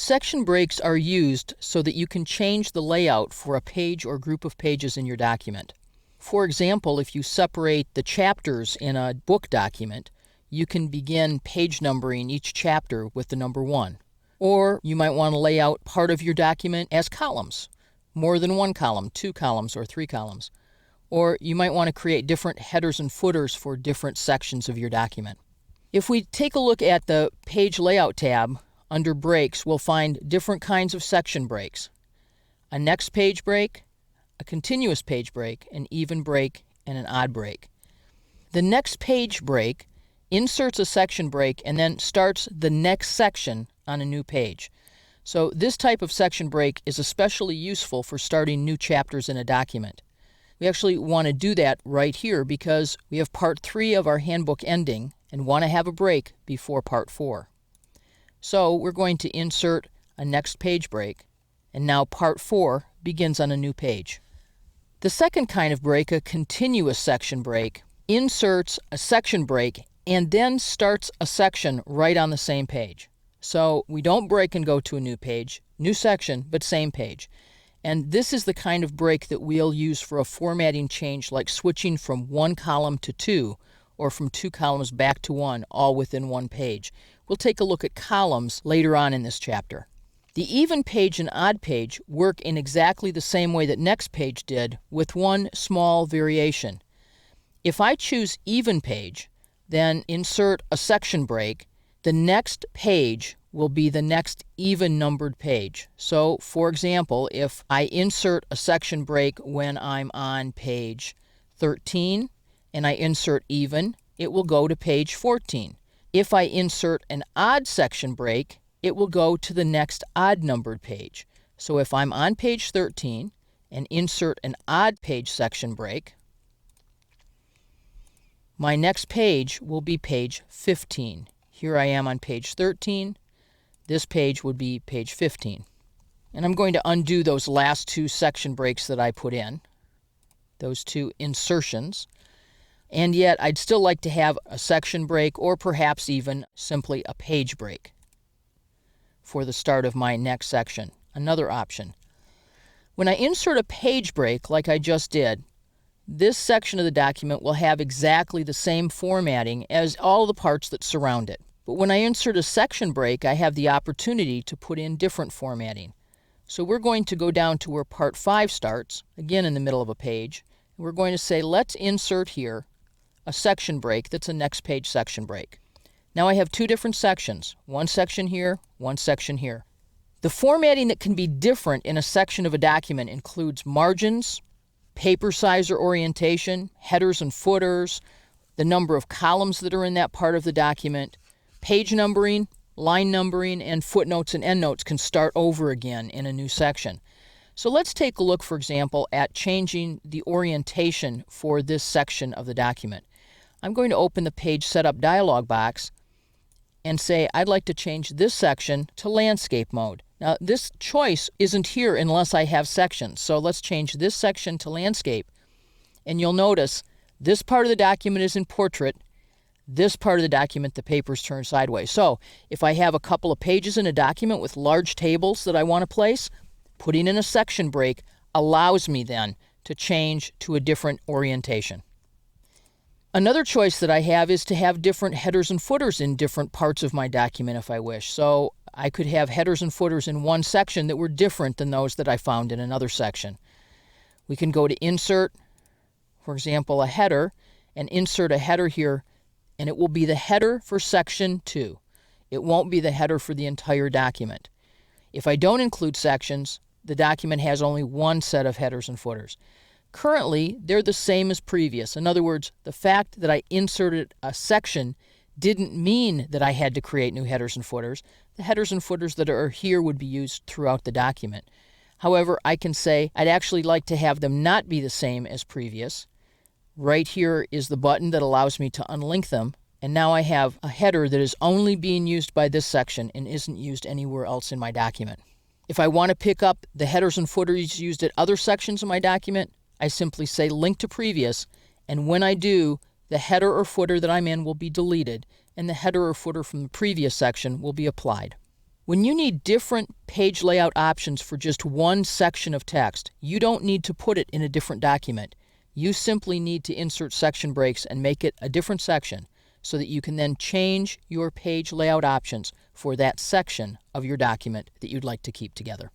Section breaks are used so that you can change the layout for a page or group of pages in your document. For example, if you separate the chapters in a book document, you can begin page numbering each chapter with the number 1. Or you might want to lay out part of your document as columns, more than one column, 2 columns, or 3 columns. Or you might want to create different headers and footers for different sections of your document. If we take a look at the Page Layout tab, under Breaks, we'll find different kinds of section breaks. A next page break, a continuous page break, an even break, and an odd break. The next page break inserts a section break and then starts the next section on a new page. So this type of section break is especially useful for starting new chapters in a document. We actually want to do that right here because we have part 3 of our handbook ending and want to have a break before part 4. So we're going to insert a next page break, and now part 4 begins on a new page. The second kind of break, a continuous section break, inserts a section break and then starts a section right on the same page. So we don't break and go to a new page, new section, but same page. And this is the kind of break that we'll use for a formatting change, like switching from 1 column to 2, or from 2 columns back to 1, all within one page. We'll take a look at columns later on in this chapter. The even page and odd page work in exactly the same way that next page did, with one small variation. If I choose even page, then insert a section break, the next page will be the next even numbered page. So, for example, if I insert a section break when I'm on page 13 and I insert even, it will go to page 14. If I insert an odd section break, it will go to the next odd numbered page. So if I'm on page 13 and insert an odd page section break, my next page will be page 15. Here I am on page 13. This page would be page 15. And I'm going to undo those last 2 section breaks that I put in, those 2 insertions. And yet I'd still like to have a section break, or perhaps even simply a page break for the start of my next section. Another option. When I insert a page break like I just did, this section of the document will have exactly the same formatting as all the parts that surround it. But when I insert a section break, I have the opportunity to put in different formatting. So we're going to go down to where part 5 starts, again in the middle of a page. We're going to say, let's insert here a section break that's a next page section break. Now I have 2 different sections, one section here, one section here. The formatting that can be different in a section of a document includes margins, paper size or orientation, headers and footers, the number of columns that are in that part of the document, page numbering, line numbering, and footnotes and endnotes can start over again in a new section. So let's take a look, for example, at changing the orientation for this section of the document. I'm going to open the Page Setup dialog box and say I'd like to change this section to landscape mode. Now this choice isn't here unless I have sections, so let's change this section to landscape. And you'll notice this part of the document is in portrait, this part of the document the paper's turned sideways. So if I have a couple of pages in a document with large tables that I want to place, putting in a section break allows me then to change to a different orientation. Another choice that I have is to have different headers and footers in different parts of my document if I wish. So I could have headers and footers in one section that were different than those that I found in another section. We can go to Insert, for example, a header, and insert a header here, and it will be the header for section 2. It won't be the header for the entire document. If I don't include sections, the document has only one set of headers and footers. Currently, they're the same as previous. In other words, the fact that I inserted a section didn't mean that I had to create new headers and footers. The headers and footers that are here would be used throughout the document. However, I can say I'd actually like to have them not be the same as previous. Right here is the button that allows me to unlink them, and now I have a header that is only being used by this section and isn't used anywhere else in my document. If I want to pick up the headers and footers used at other sections of my document, I simply say Link to Previous, and when I do, the header or footer that I'm in will be deleted, and the header or footer from the previous section will be applied. When you need different page layout options for just one section of text, you don't need to put it in a different document. You simply need to insert section breaks and make it a different section so that you can then change your page layout options for that section of your document that you'd like to keep together.